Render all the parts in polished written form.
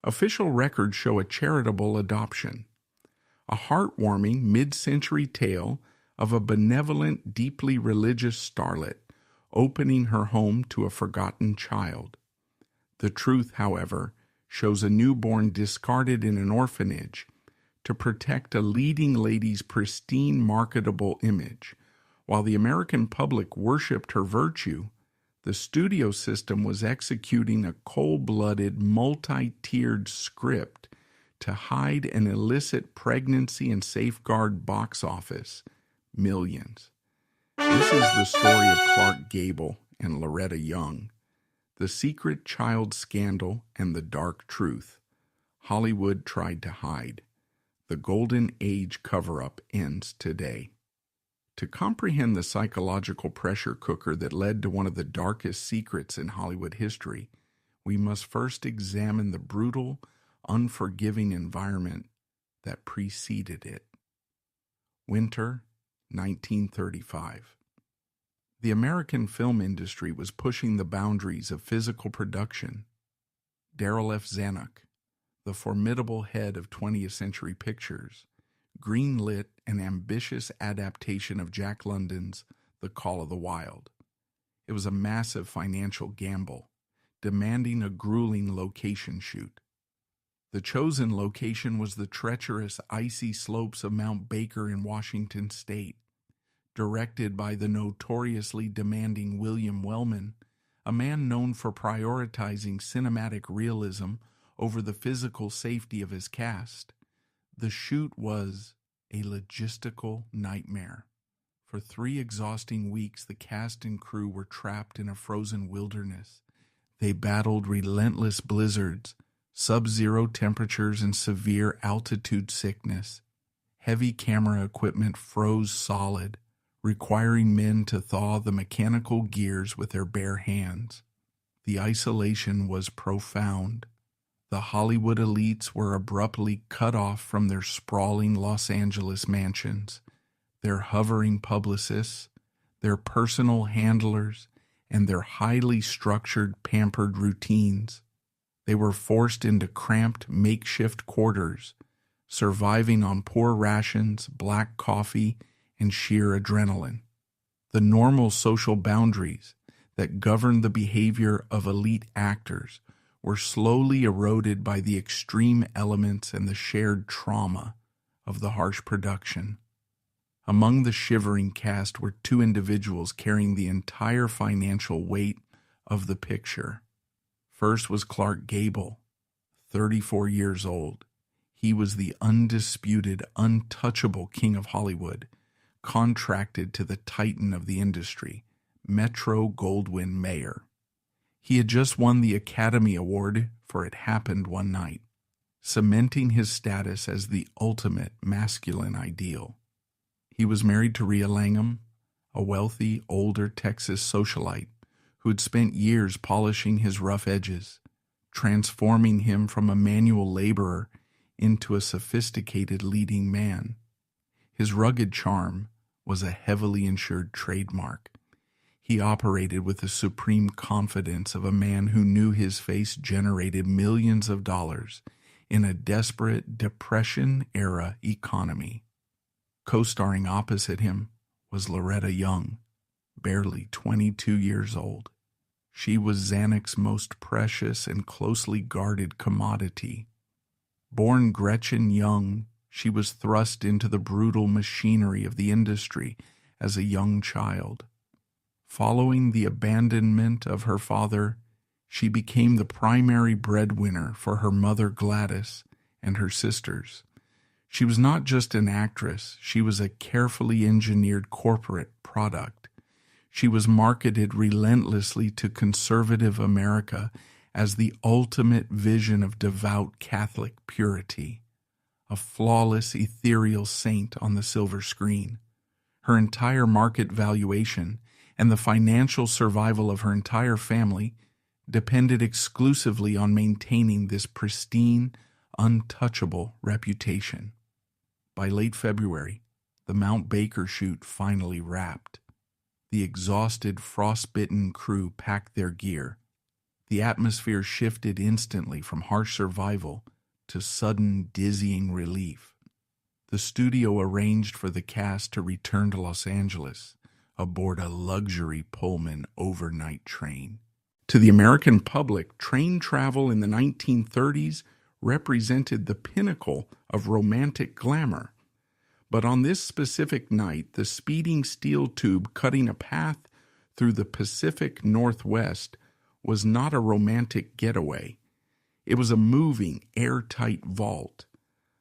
Official records show a charitable adoption, a heartwarming mid-century tale of a benevolent, deeply religious starlet opening her home to a forgotten child. The truth, however, shows a newborn discarded in an orphanage to protect a leading lady's pristine, marketable image. While the American public worshipped her virtue, the studio system was executing a cold-blooded, multi-tiered script to hide an illicit pregnancy and safeguard box office millions. This is the story of Clark Gable and Loretta Young, the secret child scandal and the dark truth Hollywood tried to hide. The Golden Age cover-up ends today. To comprehend the psychological pressure cooker that led to one of the darkest secrets in Hollywood history, we must first examine the brutal, unforgiving environment that preceded it. Winter 1935. The American film industry was pushing the boundaries of physical production. Darryl F. Zanuck, the formidable head of 20th Century Pictures, greenlit an ambitious adaptation of Jack London's The Call of the Wild. It was a massive financial gamble, demanding a grueling location shoot. The chosen location was the treacherous, icy slopes of Mount Baker in Washington state. Directed by the notoriously demanding William Wellman, a man known for prioritizing cinematic realism over the physical safety of his cast, the shoot was a logistical nightmare. For 3 exhausting weeks, the cast and crew were trapped in a frozen wilderness. They battled relentless blizzards, sub-zero temperatures, and severe altitude sickness. Heavy camera equipment froze solid, requiring men to thaw the mechanical gears with their bare hands. The isolation was profound. The Hollywood elites were abruptly cut off from their sprawling Los Angeles mansions, their hovering publicists, their personal handlers, and their highly structured, pampered routines. They were forced into cramped, makeshift quarters, surviving on poor rations, black coffee, and sheer adrenaline. The normal social boundaries that governed the behavior of elite actors were slowly eroded by the extreme elements and the shared trauma of the harsh production. Among the shivering cast were 2 individuals carrying the entire financial weight of the picture. First was Clark Gable, 34 years old. He was the undisputed, untouchable king of Hollywood, contracted to the titan of the industry, Metro-Goldwyn-Mayer. He had just won the Academy Award for It Happened One Night, cementing his status as the ultimate masculine ideal. He was married to Rhea Langham, a wealthy, older Texas socialite who had spent years polishing his rough edges, transforming him from a manual laborer into a sophisticated leading man. His rugged charm was a heavily insured trademark. He operated with the supreme confidence of a man who knew his face generated millions of dollars in a desperate Depression-era economy. Co-starring opposite him was Loretta Young, barely 22 years old. She was Zanuck's most precious and closely guarded commodity. Born Gretchen Young, she was thrust into the brutal machinery of the industry as a young child. Following the abandonment of her father, she became the primary breadwinner for her mother Gladys and her sisters. She was not just an actress, she was a carefully engineered corporate product. She was marketed relentlessly to conservative America as the ultimate vision of devout Catholic purity, a flawless, ethereal saint on the silver screen. Her entire market valuation and the financial survival of her entire family depended exclusively on maintaining this pristine, untouchable reputation. By late February, the Mount Baker shoot finally wrapped. The exhausted, frostbitten crew packed their gear. The atmosphere shifted instantly from harsh survival to sudden, dizzying relief. The studio arranged for the cast to return to Los Angeles aboard a luxury Pullman overnight train. To the American public, train travel in the 1930s represented the pinnacle of romantic glamour. But on this specific night, the speeding steel tube cutting a path through the Pacific Northwest was not a romantic getaway. It was a moving, airtight vault,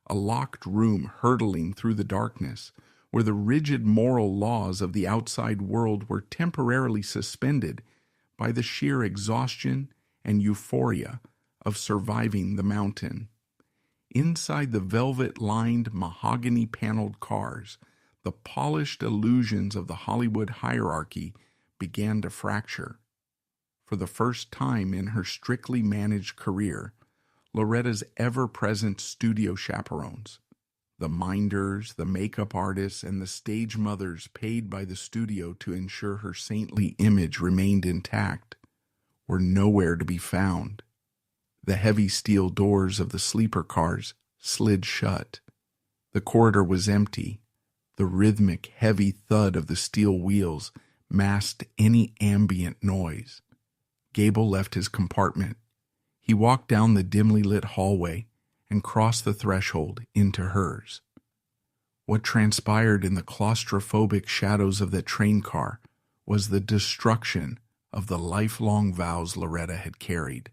a locked room hurtling through the darkness, where the rigid moral laws of the outside world were temporarily suspended by the sheer exhaustion and euphoria of surviving the mountain. Inside the velvet-lined, mahogany-paneled cars, the polished illusions of the Hollywood hierarchy began to fracture. For the first time in her strictly managed career, Loretta's ever-present studio chaperones, the minders, the makeup artists, and the stage mothers paid by the studio to ensure her saintly image remained intact, were nowhere to be found. The heavy steel doors of the sleeper cars slid shut. The corridor was empty. The rhythmic, heavy thud of the steel wheels masked any ambient noise. Gable left his compartment. He walked down the dimly lit hallway and crossed the threshold into hers. What transpired in the claustrophobic shadows of that train car was the destruction of the lifelong vows Loretta had carried.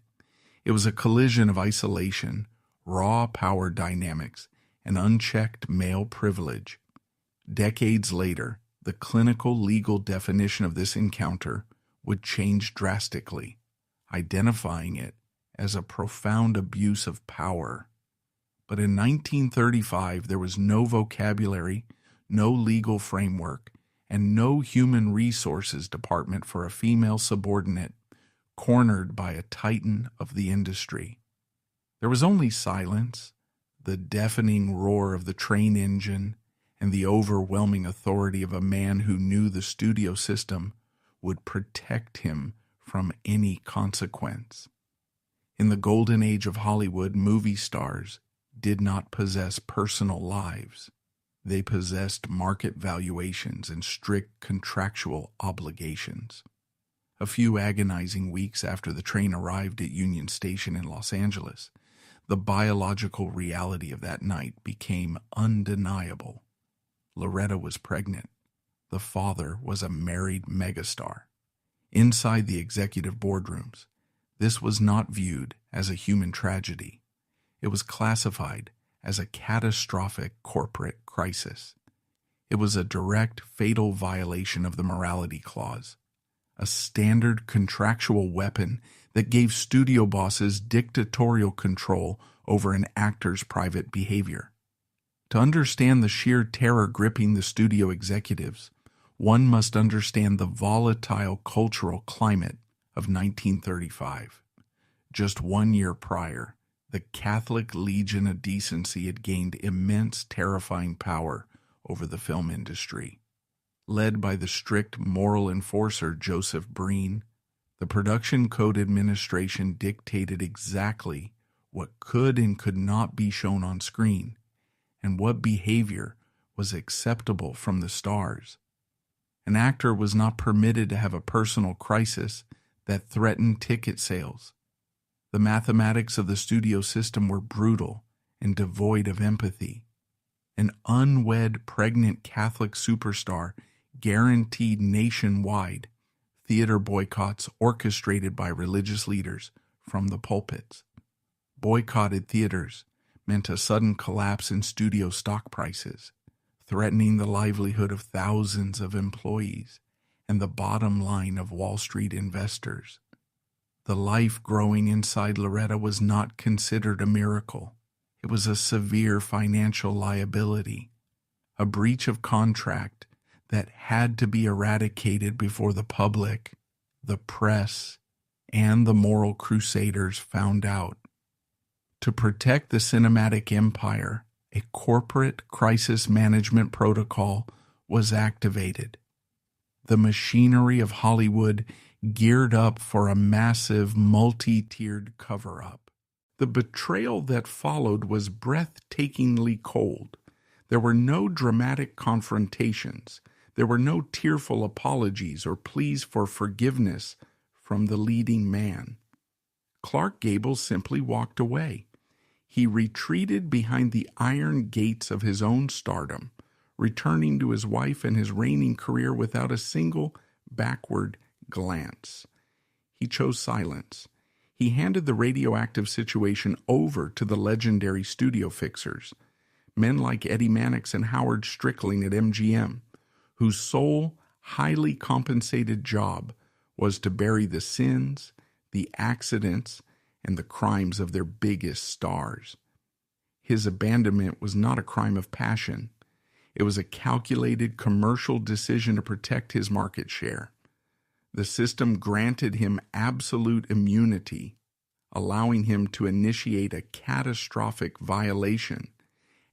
It was a collision of isolation, raw power dynamics, and unchecked male privilege. Decades later, the clinical legal definition of this encounter would change drastically, identifying it as a profound abuse of power. But in 1935, there was no vocabulary, no legal framework, and no human resources department for a female subordinate cornered by a titan of the industry. There was only silence, the deafening roar of the train engine, and the overwhelming authority of a man who knew the studio system would protect him from any consequence. In the golden age of Hollywood, movie stars did not possess personal lives. They possessed market valuations and strict contractual obligations. A few agonizing weeks after the train arrived at Union Station in Los Angeles, the biological reality of that night became undeniable. Loretta was pregnant. The father was a married megastar. Inside the executive boardrooms, this was not viewed as a human tragedy. It was classified as a catastrophic corporate crisis. It was a direct, fatal violation of the morality clause, a standard contractual weapon that gave studio bosses dictatorial control over an actor's private behavior. To understand the sheer terror gripping the studio executives, one must understand the volatile cultural climate of 1935. Just 1 year prior, the Catholic Legion of Decency had gained immense, terrifying power over the film industry. Led by the strict moral enforcer Joseph Breen, the Production Code Administration dictated exactly what could and could not be shown on screen, and what behavior was acceptable from the stars. An actor was not permitted to have a personal crisis that threatened ticket sales. The mathematics of the studio system were brutal and devoid of empathy. An unwed pregnant Catholic superstar guaranteed nationwide theater boycotts orchestrated by religious leaders from the pulpits. Boycotted theaters meant a sudden collapse in studio stock prices, threatening the livelihood of thousands of employees and the bottom line of Wall Street investors. The life growing inside Loretta was not considered a miracle. It was a severe financial liability, a breach of contract that had to be eradicated before the public, the press, and the moral crusaders found out. To protect the cinematic empire, a corporate crisis management protocol was activated. The machinery of Hollywood geared up for a massive, multi-tiered cover-up. The betrayal that followed was breathtakingly cold. There were no dramatic confrontations. There were no tearful apologies or pleas for forgiveness from the leading man. Clark Gable simply walked away. He retreated behind the iron gates of his own stardom, returning to his wife and his reigning career without a single backward glance. He chose silence. He handed the radioactive situation over to the legendary studio fixers, men like Eddie Mannix and Howard Strickling at MGM, whose sole, highly compensated job was to bury the sins, the accidents, and the crimes of their biggest stars. His abandonment was not a crime of passion. It was a calculated commercial decision to protect his market share. The system granted him absolute immunity, allowing him to initiate a catastrophic violation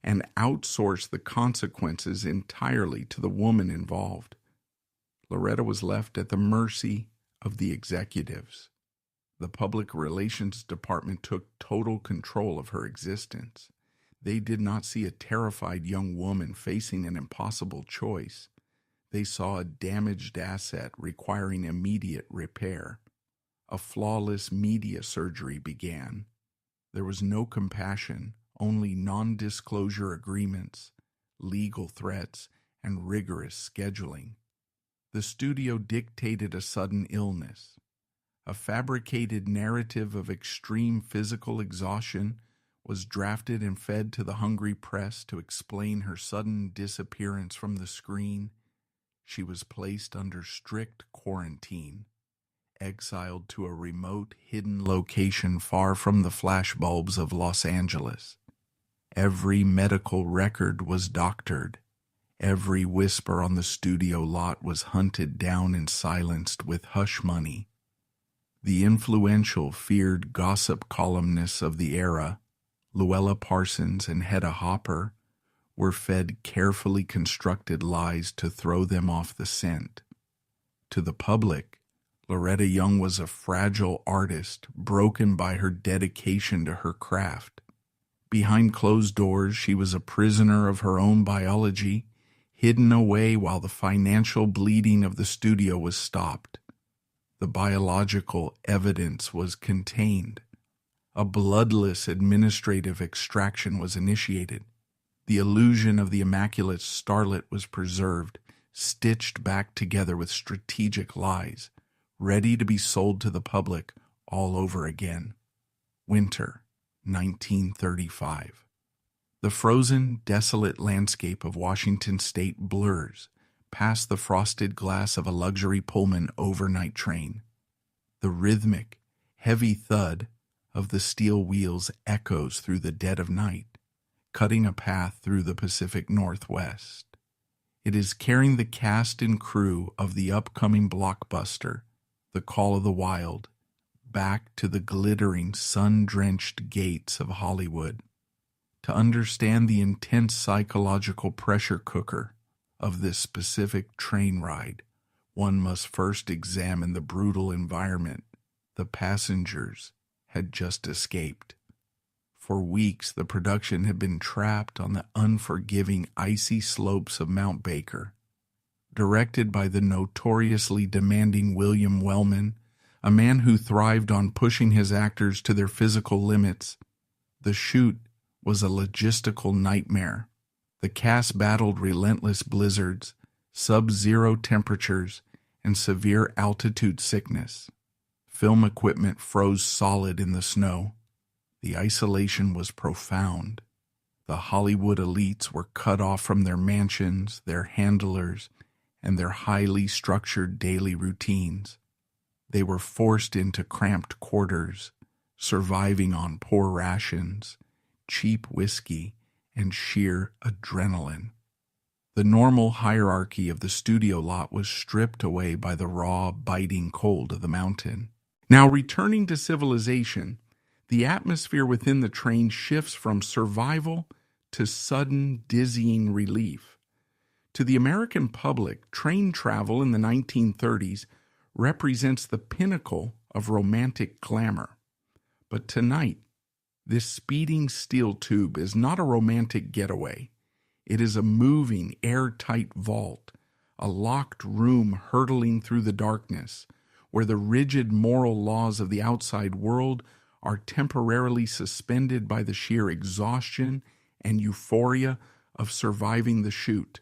and outsource the consequences entirely to the woman involved. Loretta was left at the mercy of the executives. The public relations department took total control of her existence. They did not see a terrified young woman facing an impossible choice. They saw a damaged asset requiring immediate repair. A flawless media surgery began. There was no compassion, only non-disclosure agreements, legal threats, and rigorous scheduling. The studio dictated a sudden illness. A fabricated narrative of extreme physical exhaustion was drafted and fed to the hungry press to explain her sudden disappearance from the screen. She was placed under strict quarantine, exiled to a remote, hidden location far from the flashbulbs of Los Angeles. Every medical record was doctored. Every whisper on the studio lot was hunted down and silenced with hush money. The influential, feared gossip columnists of the era, Luella Parsons and Hedda Hopper, were fed carefully constructed lies to throw them off the scent. To the public, Loretta Young was a fragile artist broken by her dedication to her craft. Behind closed doors, she was a prisoner of her own biology, hidden away while the financial bleeding of the studio was stopped. The biological evidence was contained. A bloodless administrative extraction was initiated. The illusion of the immaculate starlet was preserved, stitched back together with strategic lies, ready to be sold to the public all over again. Winter, 1935. The frozen, desolate landscape of Washington State blurs past the frosted glass of a luxury Pullman overnight train. The rhythmic, heavy thud of the steel wheels echoes through the dead of night, cutting a path through the Pacific Northwest. It is carrying the cast and crew of the upcoming blockbuster, The Call of the Wild, back to the glittering, sun-drenched gates of Hollywood. To understand the intense psychological pressure cooker of this specific train ride, one must first examine the brutal environment the passengers had just escaped. For weeks, the production had been trapped on the unforgiving, icy slopes of Mount Baker. Directed by the notoriously demanding William Wellman, a man who thrived on pushing his actors to their physical limits, the shoot was a logistical nightmare. The cast battled relentless blizzards, sub-zero temperatures, and severe altitude sickness. Film equipment froze solid in the snow. The isolation was profound. The Hollywood elites were cut off from their mansions, their handlers, and their highly structured daily routines. They were forced into cramped quarters, surviving on poor rations, cheap whiskey, and sheer adrenaline. The normal hierarchy of the studio lot was stripped away by the raw, biting cold of the mountain. Now, returning to civilization, the atmosphere within the train shifts from survival to sudden, dizzying relief. To the American public, train travel in the 1930s represents the pinnacle of romantic glamour. But tonight, this speeding steel tube is not a romantic getaway. It is a moving, airtight vault, a locked room hurtling through the darkness, where the rigid moral laws of the outside world are temporarily suspended by the sheer exhaustion and euphoria of surviving the chute.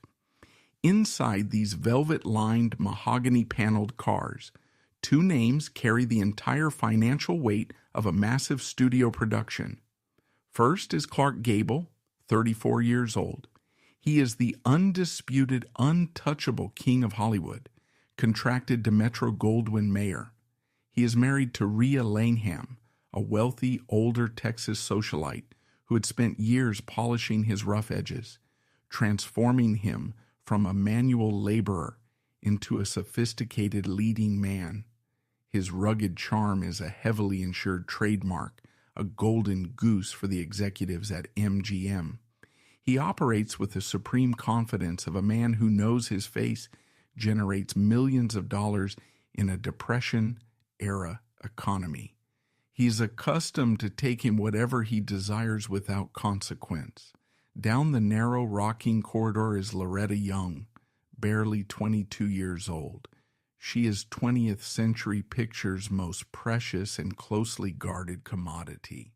Inside these velvet-lined, mahogany-paneled cars, two names carry the entire financial weight of a massive studio production. First is Clark Gable, 34 years old. He is the undisputed, untouchable king of Hollywood, contracted to Metro-Goldwyn-Mayer. He is married to Rhea Laneham, a wealthy, older Texas socialite who had spent years polishing his rough edges, transforming him from a manual laborer into a sophisticated leading man. His rugged charm is a heavily insured trademark, a golden goose for the executives at MGM. He operates with the supreme confidence of a man who knows his face generates millions of dollars in a Depression-era economy. He is accustomed to taking whatever he desires without consequence. Down the narrow, rocking corridor is Loretta Young, barely 22 years old. She is 20th Century Pictures' most precious and closely guarded commodity.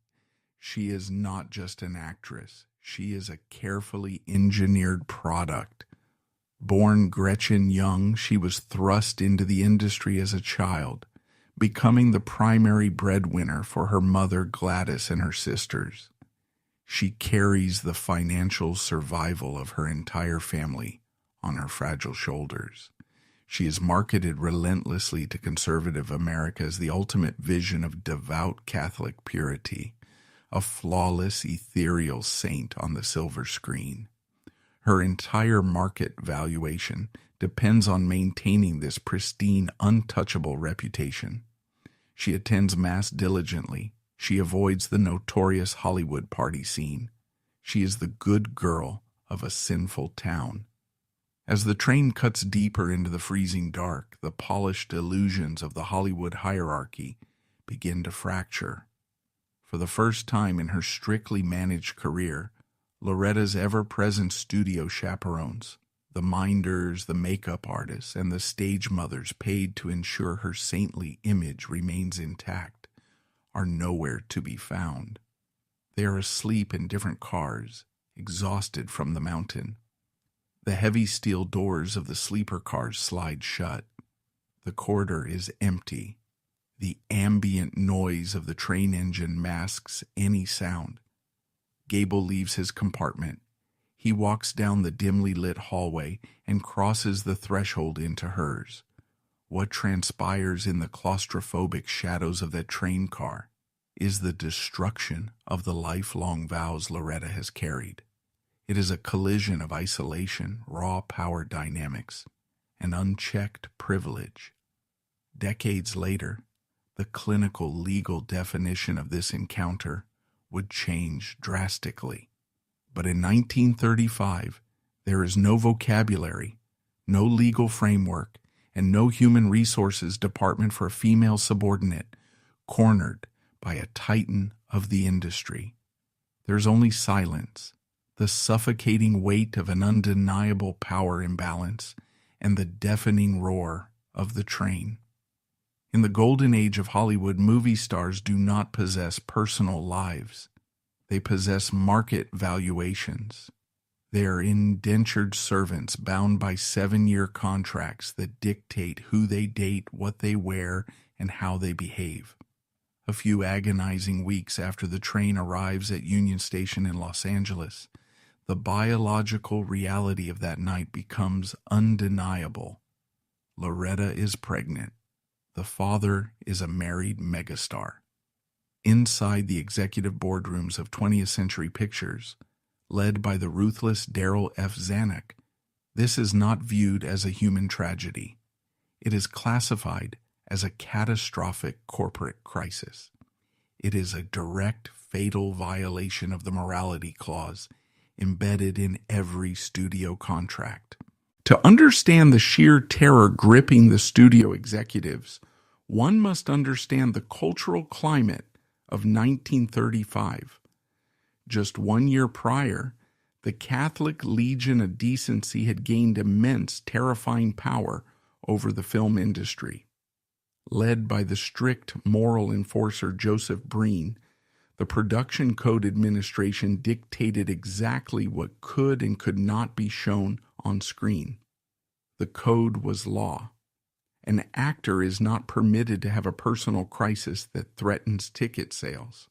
She is not just an actress. She is a carefully engineered product. Born Gretchen Young, she was thrust into the industry as a child, becoming the primary breadwinner for her mother Gladys and her sisters. She carries the financial survival of her entire family on her fragile shoulders. She is marketed relentlessly to conservative America as the ultimate vision of devout Catholic purity, a flawless, ethereal saint on the silver screen. Her entire market valuation depends on maintaining this pristine, untouchable reputation. She attends Mass diligently. She avoids the notorious Hollywood party scene. She is the good girl of a sinful town. As the train cuts deeper into the freezing dark, the polished illusions of the Hollywood hierarchy begin to fracture. For the first time in her strictly managed career, Loretta's ever-present studio chaperones, the minders, the makeup artists, and the stage mothers paid to ensure her saintly image remains intact, are nowhere to be found. They are asleep in different cars, exhausted from the mountain. The heavy steel doors of the sleeper cars slide shut. The corridor is empty. The ambient noise of the train engine masks any sound. Gable leaves his compartment. He walks down the dimly lit hallway and crosses the threshold into hers. What transpires in the claustrophobic shadows of that train car is the destruction of the lifelong vows Loretta has carried. It is a collision of isolation, raw power dynamics, and unchecked privilege. Decades later, the clinical legal definition of this encounter would change drastically. But in 1935, there is no vocabulary, no legal framework, and no human resources department for a female subordinate cornered by a titan of the industry. There's only silence, the suffocating weight of an undeniable power imbalance, and the deafening roar of the train. In the golden age of Hollywood, movie stars do not possess personal lives. They possess market valuations. They are indentured servants bound by 7-year contracts that dictate who they date, what they wear, and how they behave. A few agonizing weeks after the train arrives at Union Station in Los Angeles, the biological reality of that night becomes undeniable. Loretta is pregnant. The father is a married megastar. Inside the executive boardrooms of 20th Century Pictures, led by the ruthless Darryl F. Zanuck, this is not viewed as a human tragedy. It is classified as a catastrophic corporate crisis. It is a direct, fatal violation of the morality clause embedded in every studio contract. To understand the sheer terror gripping the studio executives, one must understand the cultural climate of 1935. Just 1 year prior, the Catholic Legion of Decency had gained immense, terrifying power over the film industry. Led by the strict moral enforcer Joseph Breen, the Production Code Administration dictated exactly what could and could not be shown on screen. The code was law. An actor is not permitted to have a personal crisis that threatens ticket sales.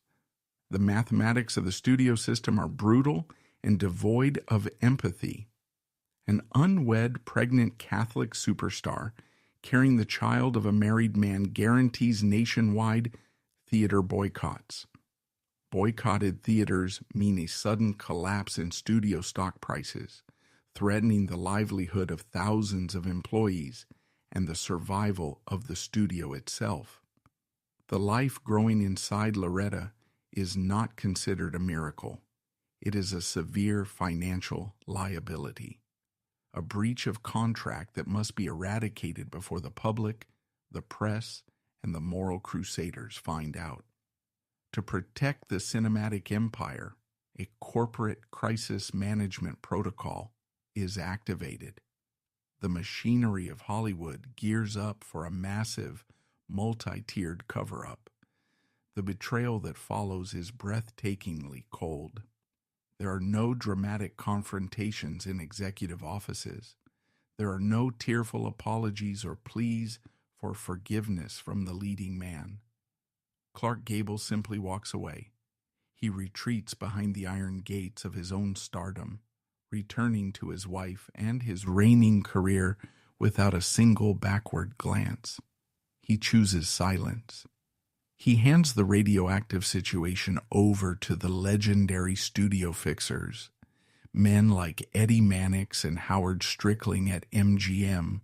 The mathematics of the studio system are brutal and devoid of empathy. An unwed pregnant Catholic superstar carrying the child of a married man guarantees nationwide theater boycotts. Boycotted theaters mean a sudden collapse in studio stock prices, threatening the livelihood of thousands of employees and the survival of the studio itself. The life growing inside Loretta is not considered a miracle. It is a severe financial liability, a breach of contract that must be eradicated before the public, the press, and the moral crusaders find out. To protect the cinematic empire, a corporate crisis management protocol is activated. The machinery of Hollywood gears up for a massive, multi-tiered cover-up. The betrayal that follows is breathtakingly cold. There are no dramatic confrontations in executive offices. There are no tearful apologies or pleas for forgiveness from the leading man. Clark Gable simply walks away. He retreats behind the iron gates of his own stardom, returning to his wife and his reigning career without a single backward glance. He chooses silence. He hands the radioactive situation over to the legendary studio fixers, men like Eddie Mannix and Howard Strickling at MGM,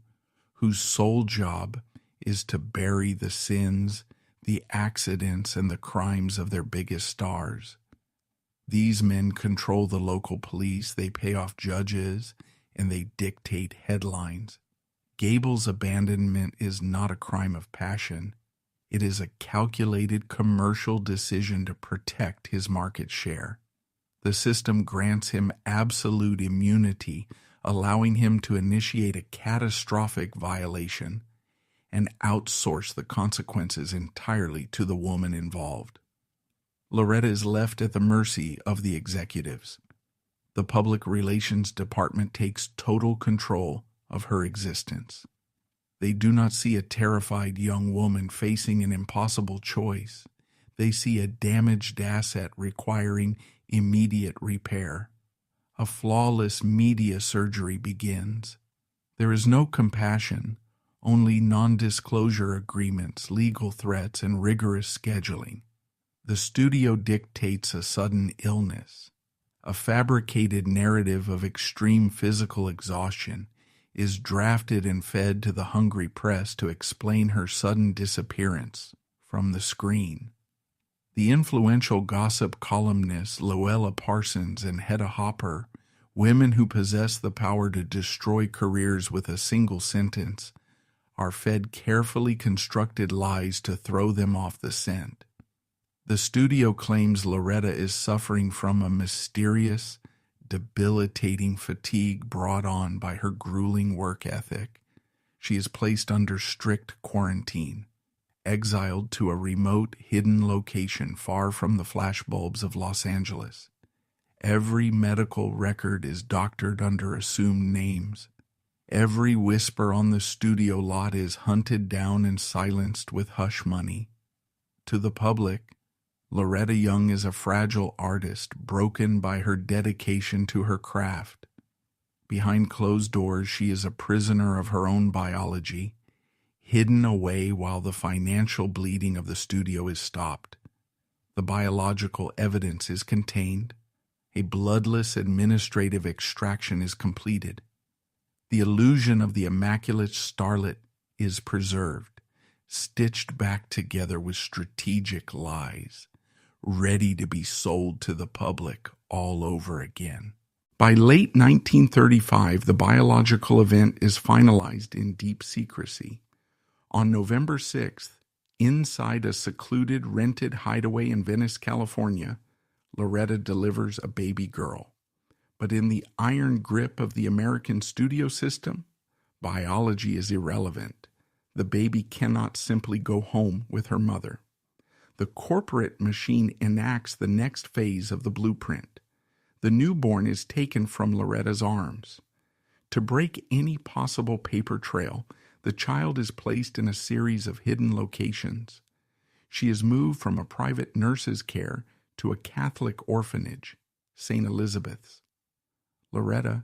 whose sole job is to bury the sins, the accidents, and the crimes of their biggest stars. These men control the local police, they pay off judges, and they dictate headlines. Gable's abandonment is not a crime of passion. It is a calculated commercial decision to protect his market share. The system grants him absolute immunity, allowing him to initiate a catastrophic violation and outsource the consequences entirely to the woman involved. Loretta is left at the mercy of the executives. The public relations department takes total control of her existence. They do not see a terrified young woman facing an impossible choice. They see a damaged asset requiring immediate repair. A flawless media surgery begins. There is no compassion, only non-disclosure agreements, legal threats, and rigorous scheduling. The studio dictates a sudden illness. A fabricated narrative of extreme physical exhaustion is drafted and fed to the hungry press to explain her sudden disappearance from the screen. The influential gossip columnists Louella Parsons and Hedda Hopper, women who possess the power to destroy careers with a single sentence, are fed carefully constructed lies to throw them off the scent. The studio claims Loretta is suffering from a mysterious, debilitating fatigue brought on by her grueling work ethic. She is placed under strict quarantine, exiled to a remote, hidden location far from the flashbulbs of Los Angeles. Every medical record is doctored under assumed names. Every whisper on the studio lot is hunted down and silenced with hush money. To the public, Loretta Young is a fragile artist broken by her dedication to her craft. Behind closed doors, she is a prisoner of her own biology, hidden away while the financial bleeding of the studio is stopped. The biological evidence is contained. A bloodless administrative extraction is completed. The illusion of the immaculate starlet is preserved, stitched back together with strategic lies, ready to be sold to the public all over again. By late 1935, the biological event is finalized in deep secrecy. On November 6th, inside a secluded rented hideaway in Venice, California, Loretta delivers a baby girl. But in the iron grip of the American studio system, biology is irrelevant. The baby cannot simply go home with her mother. The corporate machine enacts the next phase of the blueprint. The newborn is taken from Loretta's arms. To break any possible paper trail, the child is placed in a series of hidden locations. She is moved from a private nurse's care to a Catholic orphanage, St. Elizabeth's. Loretta,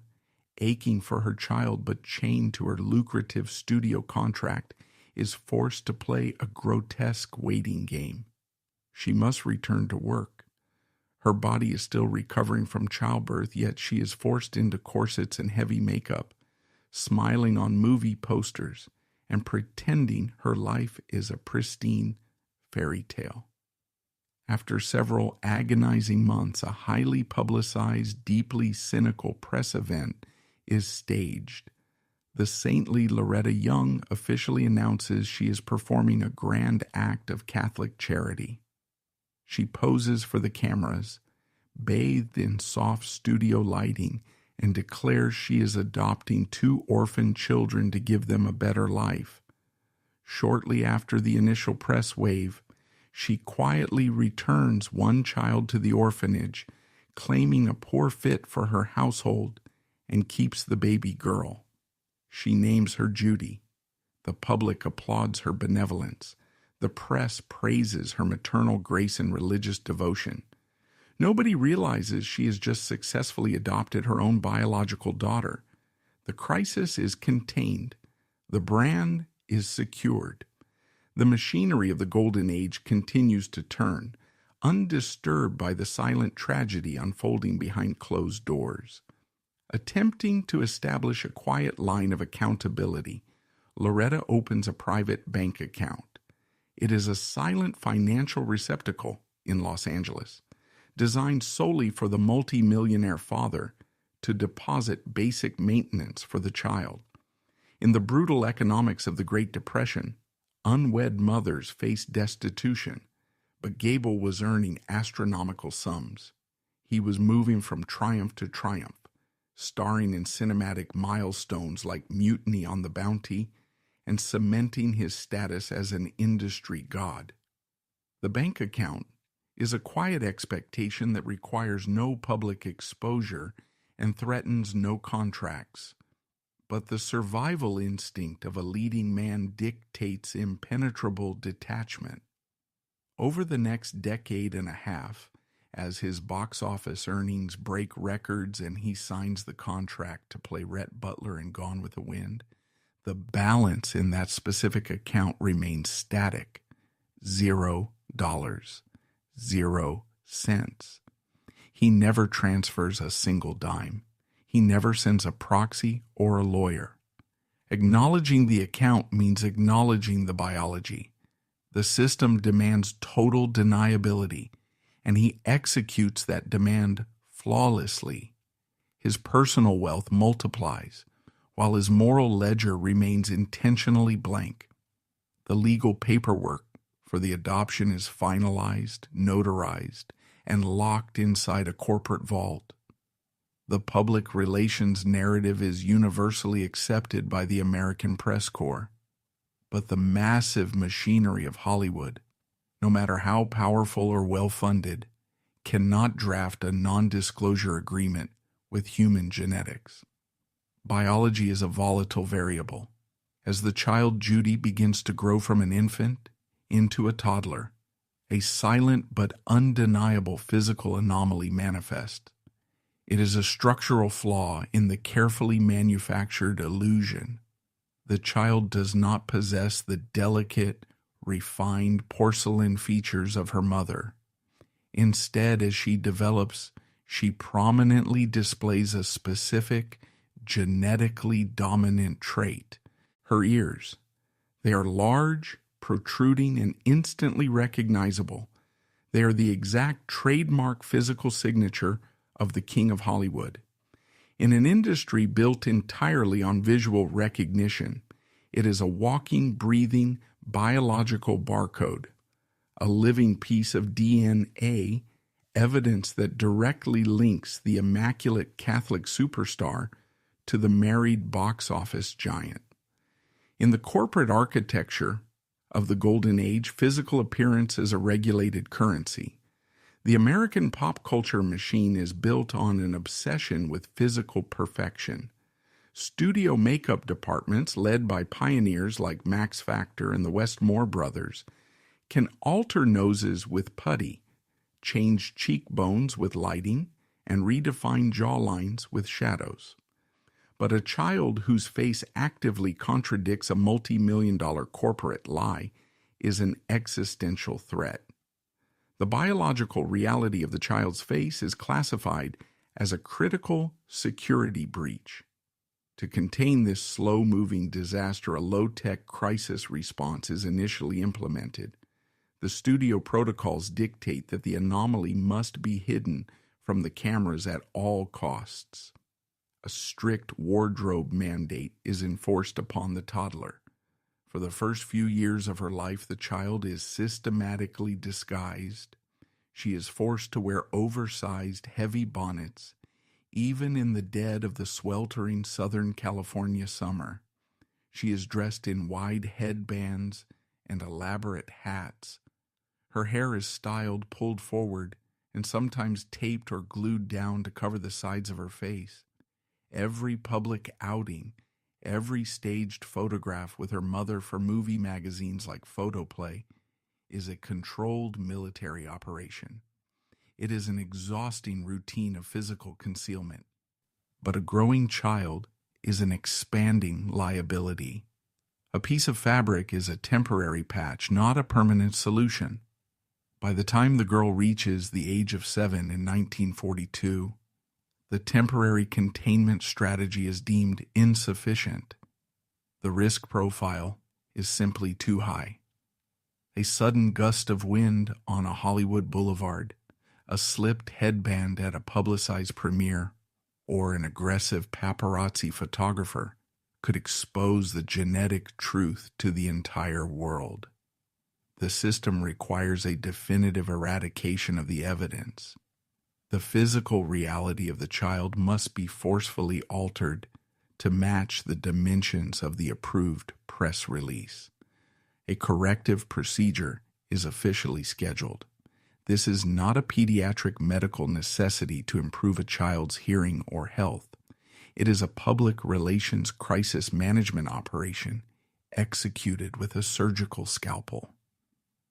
aching for her child but chained to her lucrative studio contract, is forced to play a grotesque waiting game. She must return to work. Her body is still recovering from childbirth, yet she is forced into corsets and heavy makeup, smiling on movie posters and pretending her life is a pristine fairy tale. After several agonizing months, a highly publicized, deeply cynical press event is staged. The saintly Loretta Young officially announces she is performing a grand act of Catholic charity. She poses for the cameras, bathed in soft studio lighting, and declares she is adopting 2 orphan children to give them a better life. Shortly after the initial press wave, she quietly returns 1 child to the orphanage, claiming a poor fit for her household, and keeps the baby girl. She names her Judy. The public applauds her benevolence. The press praises her maternal grace and religious devotion. Nobody realizes she has just successfully adopted her own biological daughter. The crisis is contained. The brand is secured. The machinery of the Golden Age continues to turn, undisturbed by the silent tragedy unfolding behind closed doors. Attempting to establish a quiet line of accountability, Loretta opens a private bank account. It is a silent financial receptacle in Los Angeles, designed solely for the multi-millionaire father to deposit basic maintenance for the child. In the brutal economics of the Great Depression, unwed mothers faced destitution, but Gable was earning astronomical sums. He was moving from triumph to triumph, starring in cinematic milestones like Mutiny on the Bounty and cementing his status as an industry god. The bank account is a quiet expectation that requires no public exposure and threatens no contracts. But the survival instinct of a leading man dictates impenetrable detachment. Over the next decade and a half, as his box office earnings break records and he signs the contract to play Rhett Butler in Gone with the Wind, the balance in that specific account remains static. $0, 0 cents. He never transfers a single dime. He never sends a proxy or a lawyer. Acknowledging the account means acknowledging the biology. The system demands total deniability, and he executes that demand flawlessly. His personal wealth multiplies, while his moral ledger remains intentionally blank. The legal paperwork for the adoption is finalized, notarized, and locked inside a corporate vault. The public relations narrative is universally accepted by the American press corps. But the massive machinery of Hollywood, no matter how powerful or well-funded, cannot draft a non-disclosure agreement with human genetics. Biology is a volatile variable. As the child Judy begins to grow from an infant into a toddler, a silent but undeniable physical anomaly manifests. It is a structural flaw in the carefully manufactured illusion. The child does not possess the delicate, refined porcelain features of her mother. Instead, as she develops, she prominently displays a specific, genetically dominant trait: her ears. They are large, protruding, and instantly recognizable. They are the exact trademark physical signature of the King of Hollywood. In an industry built entirely on visual recognition, it is a walking, breathing, biological barcode, a living piece of DNA, evidence that directly links the immaculate Catholic superstar to the married box office giant. In the corporate architecture of the Golden Age, physical appearance is a regulated currency. The American pop culture machine is built on an obsession with physical perfection. Studio makeup departments, led by pioneers like Max Factor and the Westmore brothers, can alter noses with putty, change cheekbones with lighting, and redefine jawlines with shadows. But a child whose face actively contradicts a multi-million-dollar corporate lie is an existential threat. The biological reality of the child's face is classified as a critical security breach. To contain this slow-moving disaster, a low-tech crisis response is initially implemented. The studio protocols dictate that the anomaly must be hidden from the cameras at all costs. A strict wardrobe mandate is enforced upon the toddler. For the first few years of her life, the child is systematically disguised. She is forced to wear oversized, heavy bonnets, even in the dead of the sweltering Southern California summer. She is dressed in wide headbands and elaborate hats. Her hair is styled, pulled forward, and sometimes taped or glued down to cover the sides of her face. Every public outing, every staged photograph with her mother for movie magazines like Photoplay is a controlled military operation. It is an exhausting routine of physical concealment. But a growing child is an expanding liability. A piece of fabric is a temporary patch, not a permanent solution. By the time the girl reaches the age of 7 in 1942, the temporary containment strategy is deemed insufficient. The risk profile is simply too high. A sudden gust of wind on a Hollywood boulevard, a slipped headband at a publicized premiere, or an aggressive paparazzi photographer could expose the genetic truth to the entire world. The system requires a definitive eradication of the evidence. The physical reality of the child must be forcefully altered to match the dimensions of the approved press release. A corrective procedure is officially scheduled. This is not a pediatric medical necessity to improve a child's hearing or health. It is a public relations crisis management operation executed with a surgical scalpel.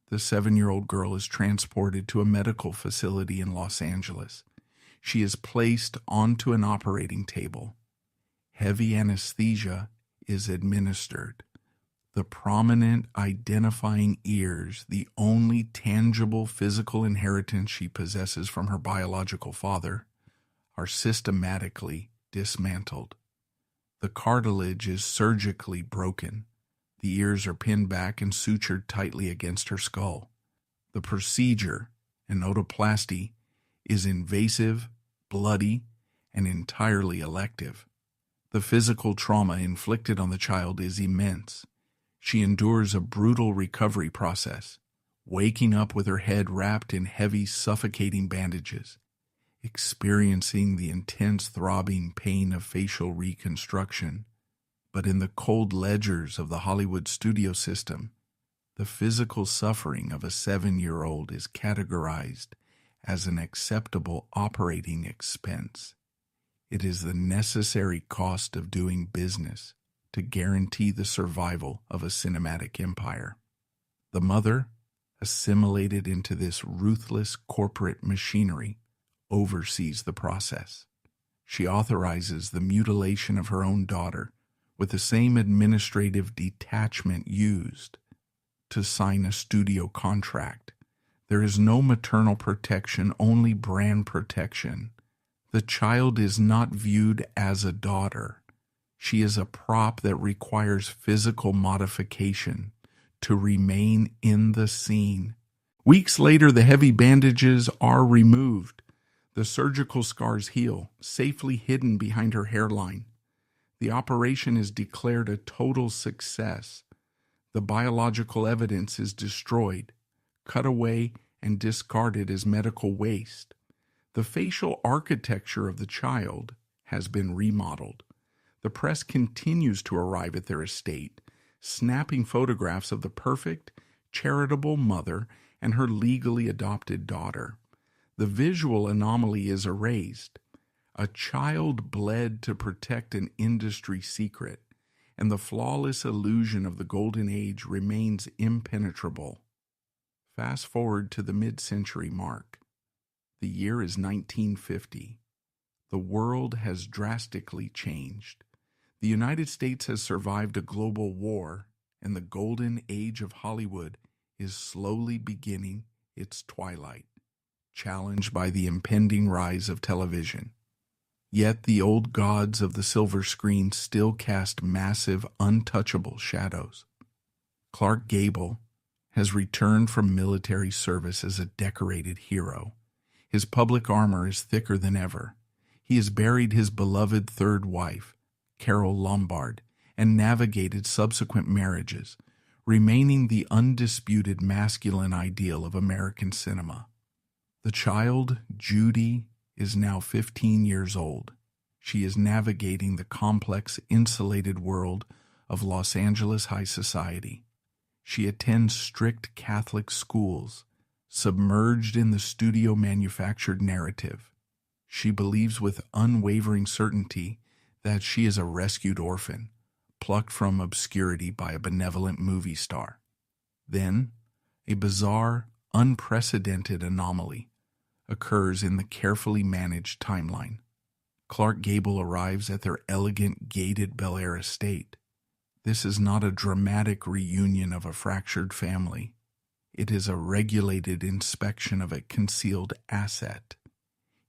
The 7-year-old girl is transported to a medical facility in Los Angeles. She is placed onto an operating table. Heavy anesthesia is administered. The prominent identifying ears, the only tangible physical inheritance she possesses from her biological father, are systematically dismantled. The cartilage is surgically broken. The ears are pinned back and sutured tightly against her skull. The procedure, an otoplasty, is invasive, bloody, and entirely elective. The physical trauma inflicted on the child is immense. She endures a brutal recovery process, waking up with her head wrapped in heavy, suffocating bandages, experiencing the intense throbbing pain of facial reconstruction. But in the cold ledgers of the Hollywood studio system, the physical suffering of a 7-year-old is categorized as an acceptable operating expense. It is the necessary cost of doing business to guarantee the survival of a cinematic empire. The mother, assimilated into this ruthless corporate machinery, oversees the process. She authorizes the mutilation of her own daughter with the same administrative detachment used to sign a studio contract. There is no maternal protection, only brand protection. The child is not viewed as a daughter. She is a prop that requires physical modification to remain in the scene. Weeks later, the heavy bandages are removed. The surgical scars heal, safely hidden behind her hairline. The operation is declared a total success. The biological evidence is destroyed, cut away, and discarded as medical waste. The facial architecture of the child has been remodeled. The press continues to arrive at their estate, snapping photographs of the perfect, charitable mother and her legally adopted daughter. The visual anomaly is erased. A child bled to protect an industry secret, and the flawless illusion of the golden age remains impenetrable. Fast forward to the mid-century mark. The year is 1950. The world has drastically changed. The United States has survived a global war, and the golden age of Hollywood is slowly beginning its twilight, challenged by the impending rise of television. Yet the old gods of the silver screen still cast massive, untouchable shadows. Clark Gable has returned from military service as a decorated hero. His public armor is thicker than ever. He has buried his beloved third wife, Carol Lombard, and navigated subsequent marriages, remaining the undisputed masculine ideal of American cinema. The child, Judy, is now 15 years old. She is navigating the complex, insulated world of Los Angeles high society. She attends strict Catholic schools, submerged in the studio-manufactured narrative. She believes with unwavering certainty that she is a rescued orphan, plucked from obscurity by a benevolent movie star. Then, a bizarre, unprecedented anomaly occurs in the carefully managed timeline. Clark Gable arrives at their elegant, gated Bel Air estate. This is not a dramatic reunion of a fractured family. It is a regulated inspection of a concealed asset.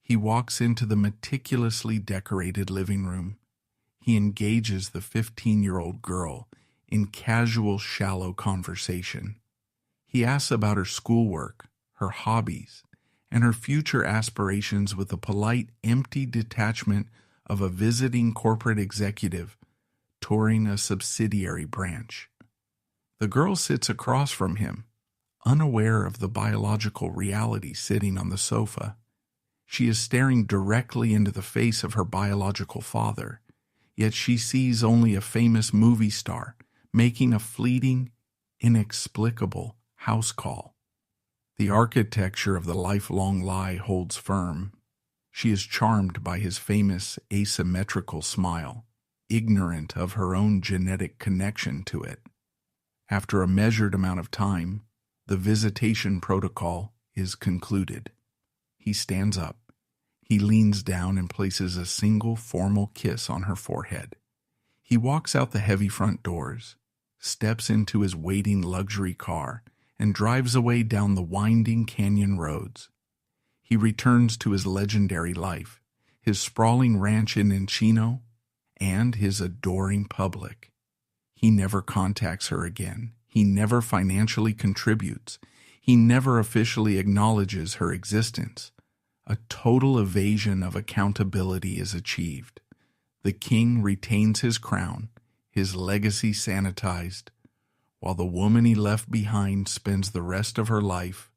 He walks into the meticulously decorated living room. He engages the 15-year-old girl in casual, shallow conversation. He asks about her schoolwork, her hobbies, and her future aspirations with the polite, empty detachment of a visiting corporate executive touring a subsidiary branch. The girl sits across from him, unaware of the biological reality sitting on the sofa. She is staring directly into the face of her biological father, yet she sees only a famous movie star making a fleeting, inexplicable house call. The architecture of the lifelong lie holds firm. She is charmed by his famous asymmetrical smile, ignorant of her own genetic connection to it. After a measured amount of time, the visitation protocol is concluded. He stands up. He leans down and places a single formal kiss on her forehead. He walks out the heavy front doors, steps into his waiting luxury car, and drives away down the winding canyon roads. He returns to his legendary life, his sprawling ranch in Encino, and his adoring public. He never contacts her again. He never financially contributes. He never officially acknowledges her existence. A total evasion of accountability is achieved. The king retains his crown, his legacy sanitized, while the woman he left behind spends the rest of her life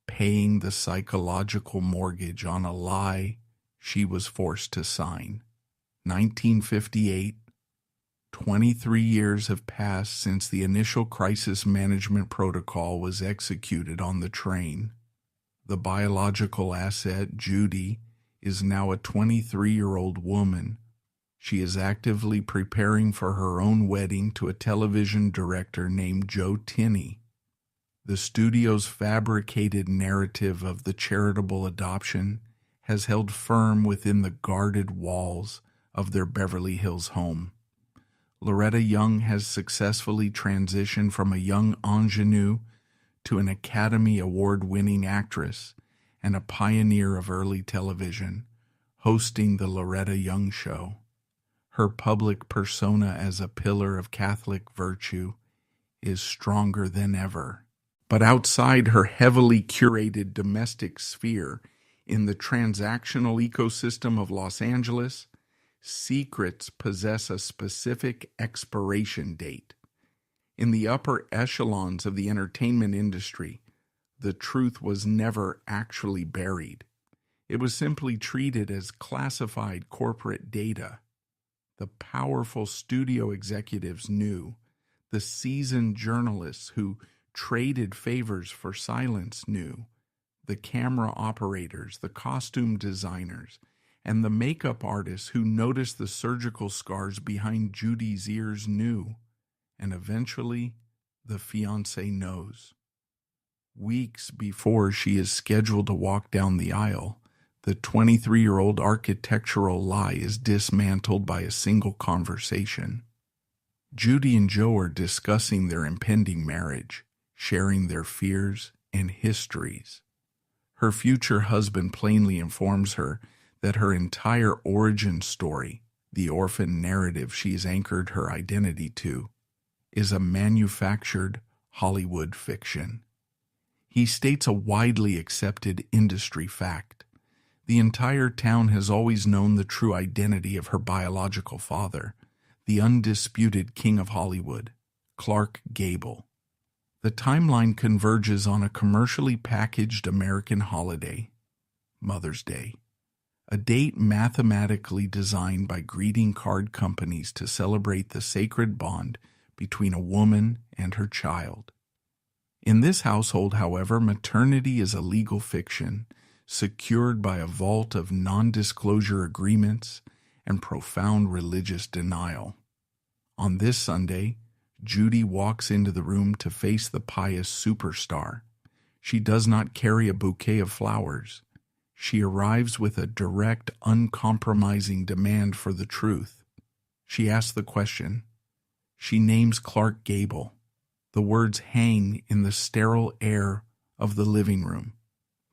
paying the psychological mortgage on a lie she was forced to sign. 1958, 23 years have passed since the initial crisis management protocol was executed on the train. The biological asset, Judy, is now a 23-year-old woman. She is actively preparing for her own wedding to a television director named Joe Tinney. The studio's fabricated narrative of the charitable adoption has held firm within the guarded walls of their Beverly Hills home. Loretta Young has successfully transitioned from a young ingenue to an Academy Award-winning actress and a pioneer of early television, hosting the Loretta Young Show. Her public persona as a pillar of Catholic virtue is stronger than ever. But outside her heavily curated domestic sphere, In the transactional ecosystem of Los Angeles, secrets possess a specific expiration date. In the upper echelons of the entertainment industry, the truth was never actually buried. It was simply treated as classified corporate data. The powerful studio executives knew. The seasoned journalists who traded favors for silence knew. The camera operators, the costume designers, and the makeup artists who noticed the surgical scars behind Judy's ears knew. And eventually, the fiancé knows. Weeks before she is scheduled to walk down the aisle, the 23-year-old architectural lie is dismantled by a single conversation. Judy and Joe are discussing their impending marriage, sharing their fears and histories. Her future husband plainly informs her that her entire origin story, the orphan narrative she has anchored her identity to, is a manufactured Hollywood fiction. He states a widely accepted industry fact. The entire town has always known the true identity of her biological father, the undisputed king of Hollywood, Clark Gable. The timeline converges on a commercially packaged American holiday, Mother's Day, a date mathematically designed by greeting card companies to celebrate the sacred bond between a woman and her child. In this household, however, maternity is a legal fiction, secured by a vault of non-disclosure agreements and profound religious denial. On this Sunday, Judy walks into the room to face the pious superstar. She does not carry a bouquet of flowers. She arrives with a direct, uncompromising demand for the truth. She asks the question. She names Clark Gable. The words hang in the sterile air of the living room,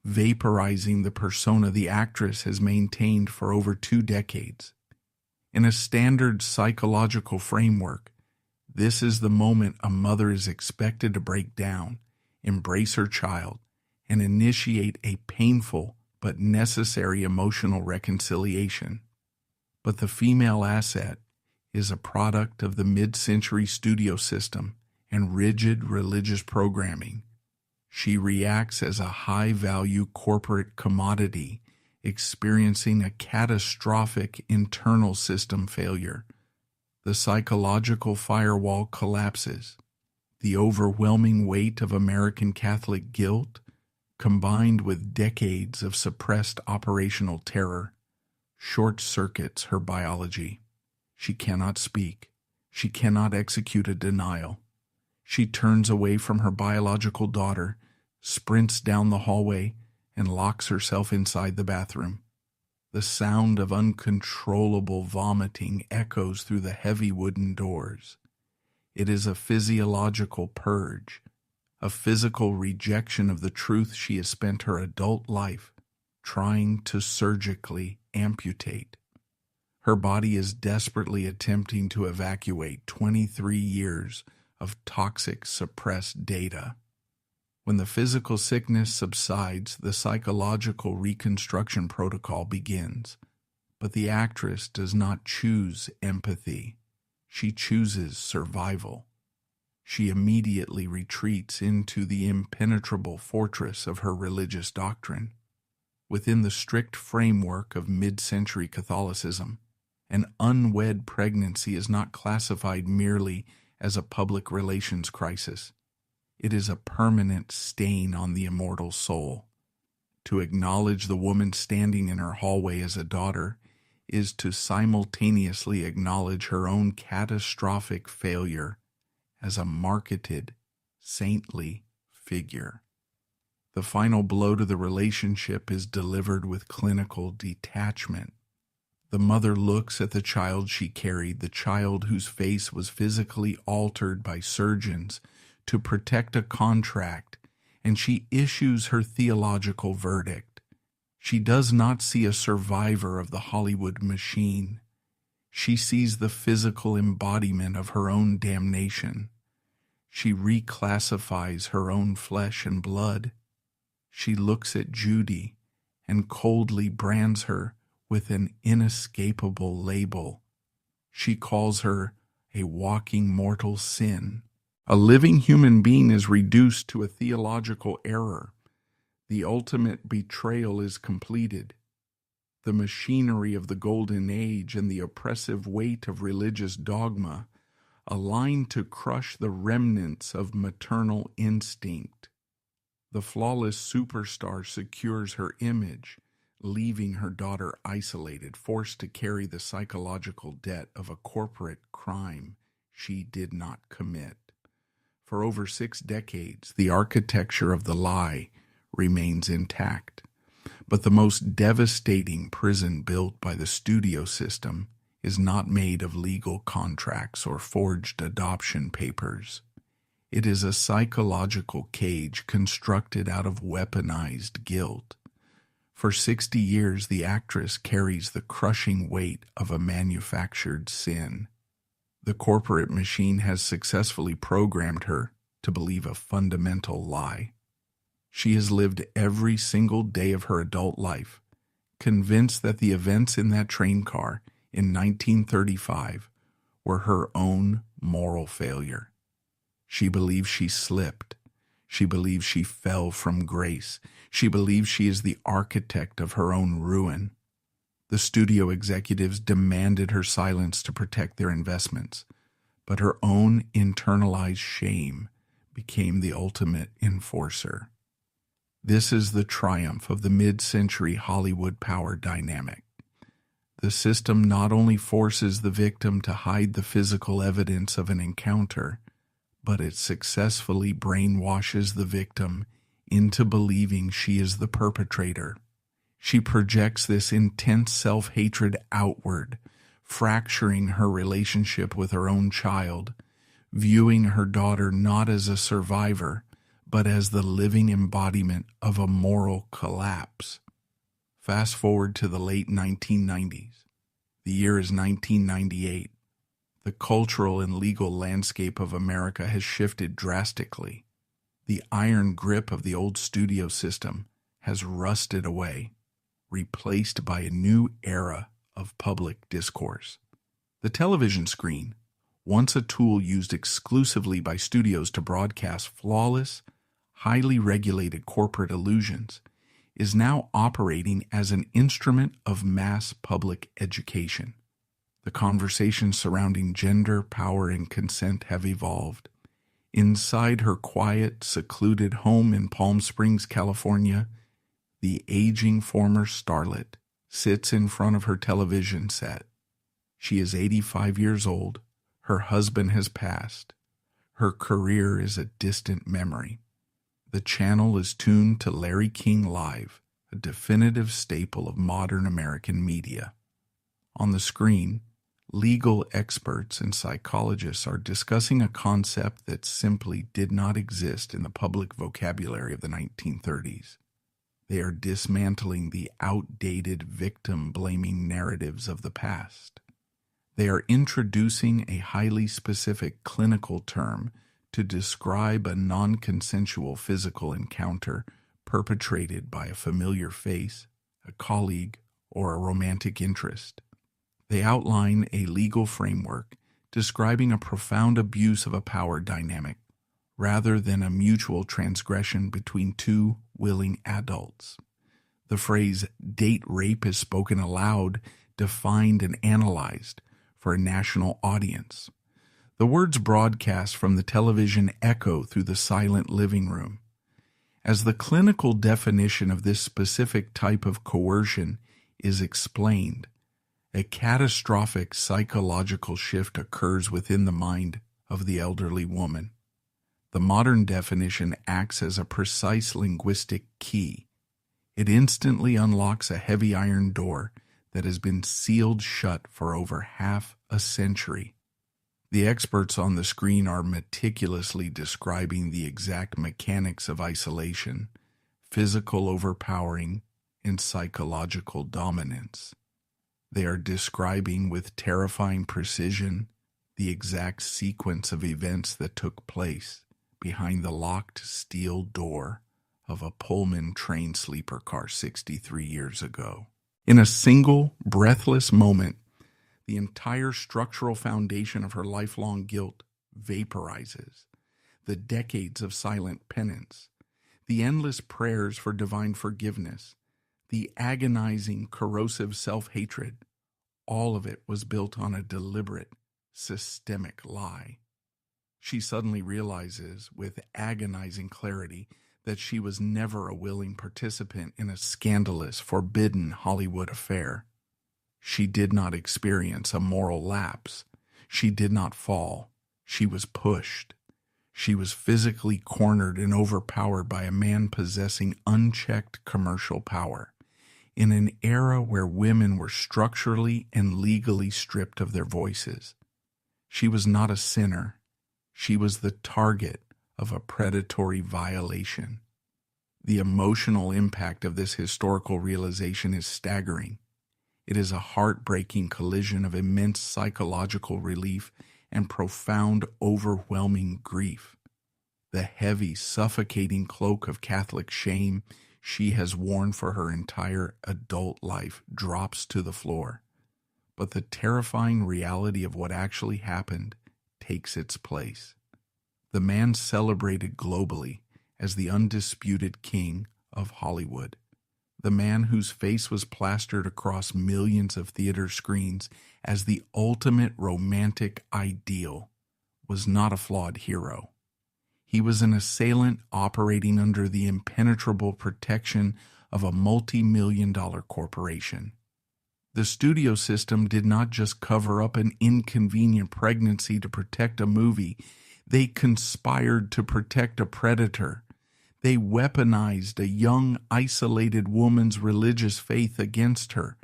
vaporizing the persona the actress has maintained for over 2 decades. In a standard psychological framework, this is the moment a mother is expected to break down, embrace her child, and initiate a painful but necessary emotional reconciliation. But the female asset is a product of the mid-century studio system and rigid religious programming. She reacts as a high-value corporate commodity, experiencing a catastrophic internal system failure. The psychological firewall collapses. The overwhelming weight of American Catholic guilt, combined with decades of suppressed operational terror, short-circuits her biology. She cannot speak. She cannot execute a denial. She turns away from her biological daughter, sprints down the hallway, and locks herself inside the bathroom. The sound of uncontrollable vomiting echoes through the heavy wooden doors. It is a physiological purge, a physical rejection of the truth she has spent her adult life trying to surgically amputate. Her body is desperately attempting to evacuate 23 years of toxic suppressed data. When the physical sickness subsides, the psychological reconstruction protocol begins. But the actress does not choose empathy. She chooses survival. She immediately retreats into the impenetrable fortress of her religious doctrine. Within the strict framework of mid-century Catholicism, an unwed pregnancy is not classified merely as a public relations crisis. It is a permanent stain on the immortal soul. To acknowledge the woman standing in her hallway as a daughter is to simultaneously acknowledge her own catastrophic failure as a marketed, saintly figure. The final blow to the relationship is delivered with clinical detachment. The mother looks at the child she carried, the child whose face was physically altered by surgeons to protect a contract, and she issues her theological verdict. She does not see a survivor of the Hollywood machine. She sees the physical embodiment of her own damnation. She reclassifies her own flesh and blood. She looks at Judy and coldly brands her with an inescapable label. She calls her a walking mortal sin. A living human being is reduced to a theological error. The ultimate betrayal is completed. The machinery of the Golden Age and the oppressive weight of religious dogma align to crush the remnants of maternal instinct. The flawless superstar secures her image, leaving her daughter isolated, forced to carry the psychological debt of a corporate crime she did not commit. For over 6 decades, the architecture of the lie remains intact, but the most devastating prison built by the studio system is not made of legal contracts or forged adoption papers. It is a psychological cage constructed out of weaponized guilt. For 60 years, the actress carries the crushing weight of a manufactured sin. The corporate machine has successfully programmed her to believe a fundamental lie. She has lived every single day of her adult life, convinced that the events in that train car in 1935 were her own moral failure. She believes she slipped. She believes she fell from grace. She believes she is the architect of her own ruin. The studio executives demanded her silence to protect their investments, but her own internalized shame became the ultimate enforcer. This is the triumph of the mid-century Hollywood power dynamic. The system not only forces the victim to hide the physical evidence of an encounter, but it successfully brainwashes the victim into believing she is the perpetrator. She projects this intense self-hatred outward, fracturing her relationship with her own child, viewing her daughter not as a survivor, but as the living embodiment of a moral collapse. Fast forward to the late 1990s. The year is 1998. The cultural and legal landscape of America has shifted drastically. The iron grip of the old studio system has rusted away, replaced by a new era of public discourse. The television screen, once a tool used exclusively by studios to broadcast flawless, highly regulated corporate illusions, is now operating as an instrument of mass public education. The conversations surrounding gender, power, and consent have evolved. Inside her quiet, secluded home in Palm Springs, California, the aging former starlet sits in front of her television set. She is 85 years old. Her husband has passed. Her career is a distant memory. The channel is tuned to Larry King Live, a definitive staple of modern American media. On the screen, legal experts and psychologists are discussing a concept that simply did not exist in the public vocabulary of the 1930s. They are dismantling the outdated victim-blaming narratives of the past. They are introducing a highly specific clinical term to describe a non-consensual physical encounter perpetrated by a familiar face, a colleague, or a romantic interest. They outline a legal framework describing a profound abuse of a power dynamic rather than a mutual transgression between two willing adults. The phrase date rape is spoken aloud, defined and analyzed for a national audience. The words broadcast from the television echo through the silent living room. As the clinical definition of this specific type of coercion is explained, a catastrophic psychological shift occurs within the mind of the elderly woman. The modern definition acts as a precise linguistic key. It instantly unlocks a heavy iron door that has been sealed shut for over half a century. The experts on the screen are meticulously describing the exact mechanics of isolation, physical overpowering, and psychological dominance. They are describing with terrifying precision the exact sequence of events that took place behind the locked steel door of a Pullman train sleeper car 63 years ago. In a single, breathless moment, the entire structural foundation of her lifelong guilt vaporizes. The decades of silent penance, the endless prayers for divine forgiveness, the agonizing, corrosive self-hatred, all of it was built on a deliberate, systemic lie. She suddenly realizes, with agonizing clarity, that she was never a willing participant in a scandalous, forbidden Hollywood affair. She did not experience a moral lapse. She did not fall. She was pushed. She was physically cornered and overpowered by a man possessing unchecked commercial power. In an era where women were structurally and legally stripped of their voices. She was not a sinner. She was the target of a predatory violation. The emotional impact of this historical realization is staggering. It is a heartbreaking collision of immense psychological relief and profound, overwhelming grief. The heavy, suffocating cloak of Catholic shame she has worn for her entire adult life drops to the floor. But the terrifying reality of what actually happened takes its place. The man celebrated globally as the undisputed king of Hollywood. The man whose face was plastered across millions of theater screens as the ultimate romantic ideal was not a flawed hero. He was an assailant operating under the impenetrable protection of a multi-million-dollar corporation. The studio system did not just cover up an inconvenient pregnancy to protect a movie. They conspired to protect a predator. They weaponized a young, isolated woman's religious faith against her.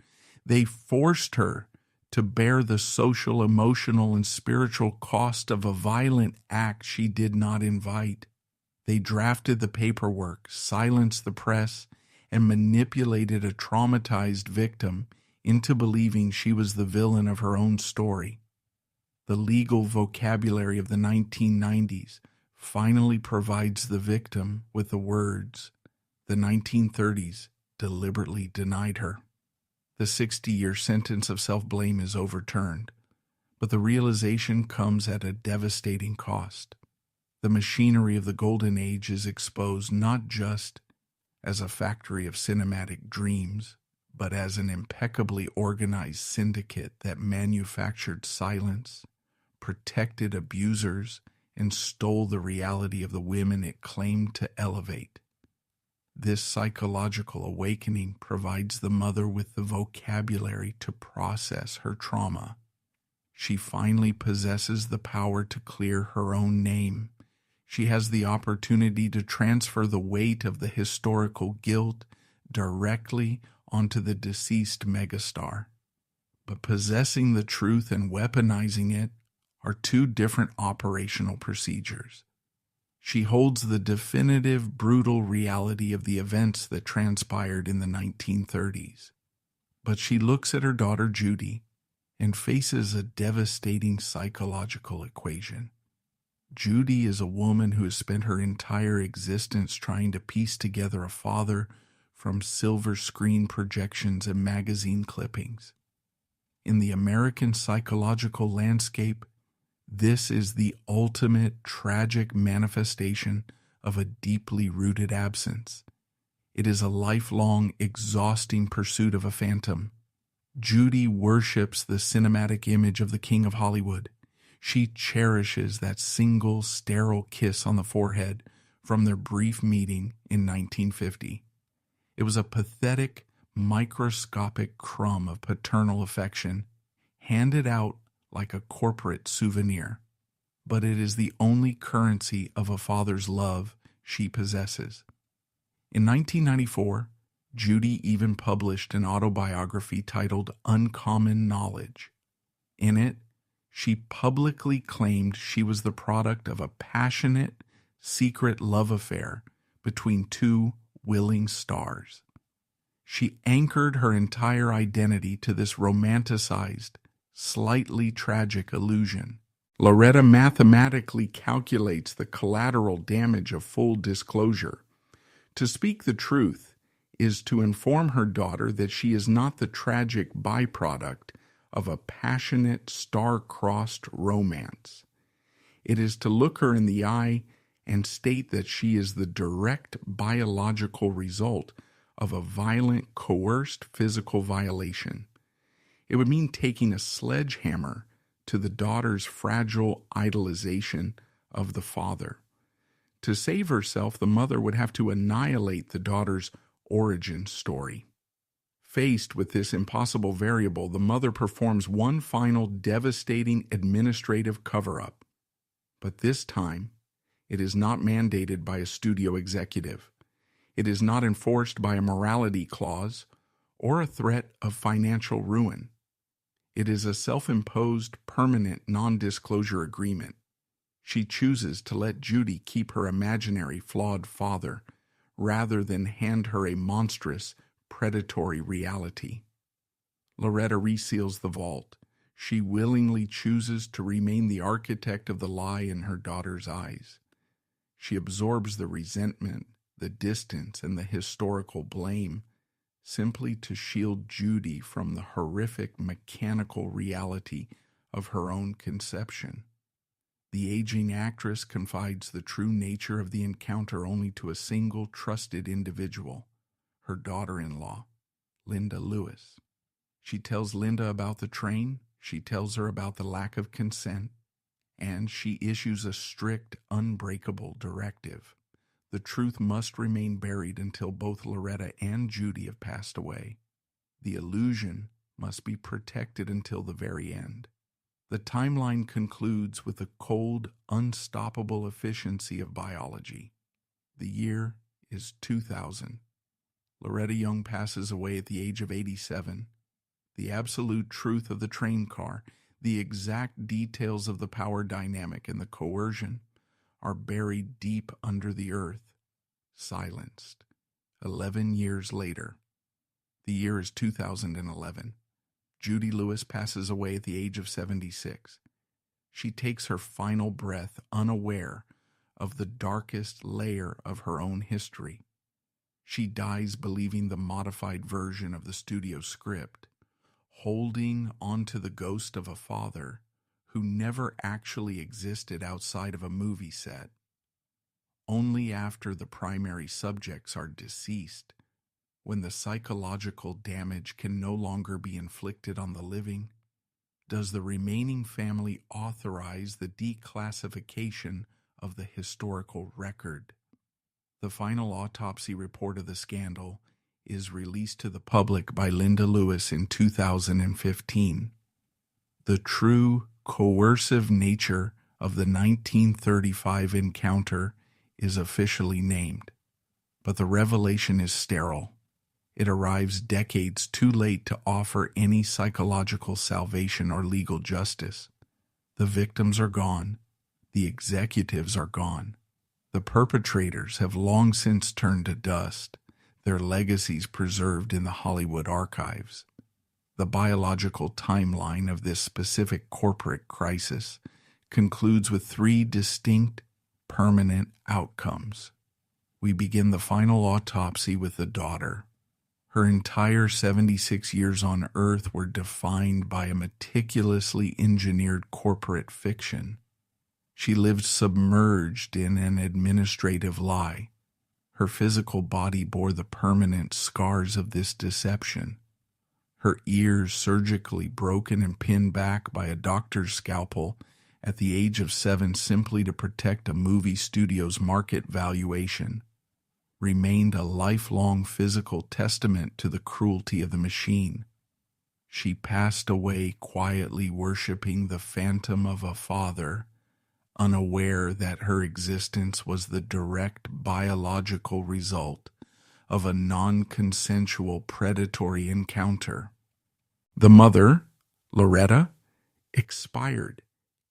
They forced her to bear the social, emotional, and spiritual cost of a violent act she did not invite. They drafted the paperwork, silenced the press, and manipulated a traumatized victim into believing she was the villain of her own story. The legal vocabulary of the 1990s finally provides the victim with the words the 1930s deliberately denied her. The 60-year sentence of self-blame is overturned, but the realization comes at a devastating cost. The machinery of the Golden Age is exposed not just as a factory of cinematic dreams, but as an impeccably organized syndicate that manufactured silence, protected abusers, and stole the reality of the women it claimed to elevate. This psychological awakening provides the mother with the vocabulary to process her trauma. She finally possesses the power to clear her own name. She has the opportunity to transfer the weight of the historical guilt directly onto the deceased megastar. But possessing the truth and weaponizing it are two different operational procedures. She holds the definitive, brutal reality of the events that transpired in the 1930s. But she looks at her daughter Judy and faces a devastating psychological equation. Judy is a woman who has spent her entire existence trying to piece together a father from silver screen projections and magazine clippings. In the American psychological landscape, this is the ultimate tragic manifestation of a deeply rooted absence. It is a lifelong, exhausting pursuit of a phantom. Judy worships the cinematic image of the King of Hollywood. She cherishes that single, sterile kiss on the forehead from their brief meeting in 1950. It was a pathetic, microscopic crumb of paternal affection, handed out like a corporate souvenir, but it is the only currency of a father's love she possesses. In 1994, Judy even published an autobiography titled Uncommon Knowledge. In it, she publicly claimed she was the product of a passionate, secret love affair between two willing stars. She anchored her entire identity to this romanticized, slightly tragic illusion. Loretta mathematically calculates the collateral damage of full disclosure. To speak the truth is to inform her daughter that she is not the tragic byproduct of a passionate, star-crossed romance. It is to look her in the eye and state that she is the direct biological result of a violent, coerced physical violation. It would mean taking a sledgehammer to the daughter's fragile idolization of the father. To save herself, the mother would have to annihilate the daughter's origin story. Faced with this impossible variable, the mother performs one final devastating administrative cover-up. But this time, it is not mandated by a studio executive. It is not enforced by a morality clause or a threat of financial ruin. It is a self-imposed, permanent non-disclosure agreement. She chooses to let Judy keep her imaginary, flawed father, rather than hand her a monstrous, predatory reality. Loretta reseals the vault. She willingly chooses to remain the architect of the lie in her daughter's eyes. She absorbs the resentment, the distance, and the historical blame, simply to shield Judy from the horrific mechanical reality of her own conception. The aging actress confides the true nature of the encounter only to a single trusted individual, her daughter-in-law, Linda Lewis. She tells Linda about the train, she tells her about the lack of consent, and she issues a strict, unbreakable directive. The truth must remain buried until both Loretta and Judy have passed away. The illusion must be protected until the very end. The timeline concludes with the cold, unstoppable efficiency of biology. The year is 2000. Loretta Young passes away at the age of 87. The absolute truth of the train car, the exact details of the power dynamic and the coercion are buried deep under the earth, silenced. 11 years later. The year is 2011. Judy Lewis passes away at the age of 76. She takes her final breath unaware of the darkest layer of her own history. She dies believing the modified version of the studio script, holding onto the ghost of a father who never actually existed outside of a movie set. Only after the primary subjects are deceased, when the psychological damage can no longer be inflicted on the living, does the remaining family authorize the declassification of the historical record. The final autopsy report of the scandal is released to the public by Linda Lewis in 2015. The true coercive nature of the 1935 encounter is officially named, but the revelation is sterile. It arrives decades too late to offer any psychological salvation or legal justice. The victims are gone. The executives are gone. The perpetrators have long since turned to dust, their legacies preserved in the Hollywood archives. The biological timeline of this specific corporate crisis concludes with 3 distinct, permanent outcomes. We begin the final autopsy with the daughter. Her entire 76 years on Earth were defined by a meticulously engineered corporate fiction. She lived submerged in an administrative lie. Her physical body bore the permanent scars of this deception. Her ears surgically broken and pinned back by a doctor's scalpel at the age of 7 simply to protect a movie studio's market valuation, remained a lifelong physical testament to the cruelty of the machine. She passed away quietly worshiping the phantom of a father, unaware that her existence was the direct biological result of a non-consensual predatory encounter. The mother, Loretta, expired,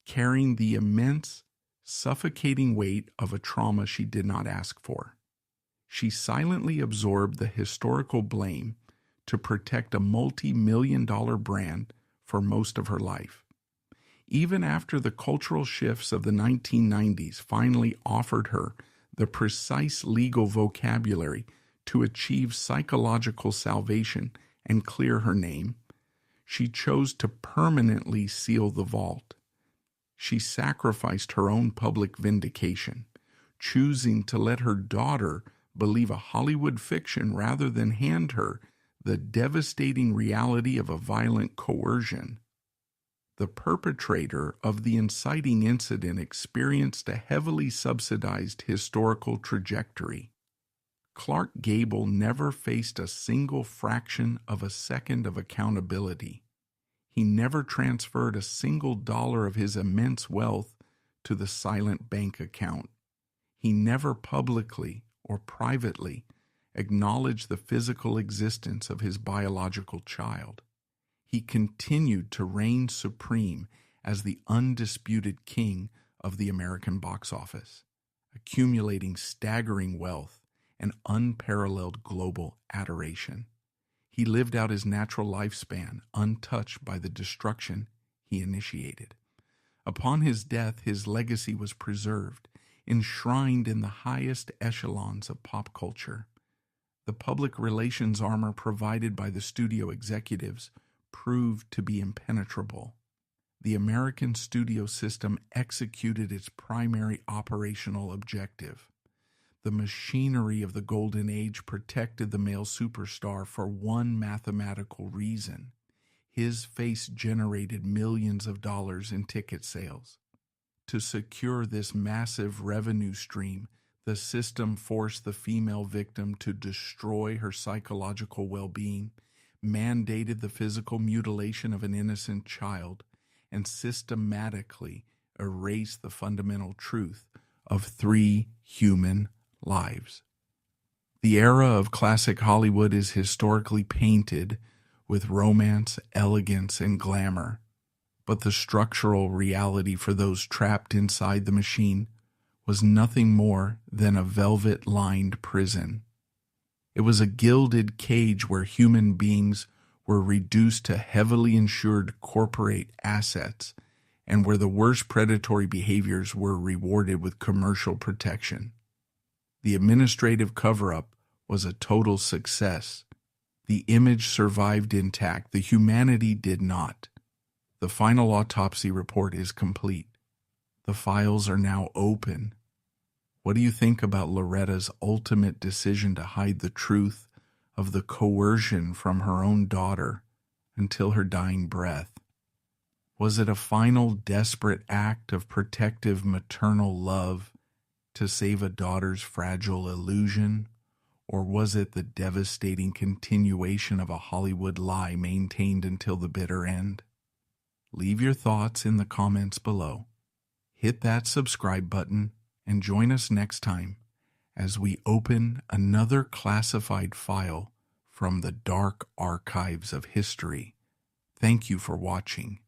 carrying the immense, suffocating weight of a trauma she did not ask for. She silently absorbed the historical blame to protect a multi-million-dollar brand for most of her life. Even after the cultural shifts of the 1990s finally offered her the precise legal vocabulary to achieve psychological salvation and clear her name, she chose to permanently seal the vault. She sacrificed her own public vindication, choosing to let her daughter believe a Hollywood fiction rather than hand her the devastating reality of a violent coercion. The perpetrator of the inciting incident experienced a heavily subsidized historical trajectory. Clark Gable never faced a single fraction of a second of accountability. He never transferred a single dollar of his immense wealth to the silent bank account. He never publicly or privately acknowledged the physical existence of his biological child. He continued to reign supreme as the undisputed king of the American box office, accumulating staggering wealth and unparalleled global adoration. He lived out his natural lifespan untouched by the destruction he initiated. Upon his death, his legacy was preserved, enshrined in the highest echelons of pop culture. The public relations armor provided by the studio executives proved to be impenetrable. The American studio system executed its primary operational objective. The machinery of the Golden Age protected the male superstar for one mathematical reason. His face generated millions of dollars in ticket sales. To secure this massive revenue stream, the system forced the female victim to destroy her psychological well-being, mandated the physical mutilation of an innocent child, and systematically erased the fundamental truth of 3 human lives. The era of classic Hollywood is historically painted with romance, elegance, and glamour, but the structural reality for those trapped inside the machine was nothing more than a velvet-lined prison. It was a gilded cage where human beings were reduced to heavily insured corporate assets and where the worst predatory behaviors were rewarded with commercial protection. The administrative cover-up was a total success. The image survived intact. The humanity did not. The final autopsy report is complete. The files are now open. What do you think about Loretta's ultimate decision to hide the truth of the coercion from her own daughter until her dying breath? Was it a final desperate act of protective maternal love to save a daughter's fragile illusion, or was it the devastating continuation of a Hollywood lie maintained until the bitter end? Leave your thoughts in the comments below. Hit that subscribe button and join us next time as we open another classified file from the dark archives of history. Thank you for watching.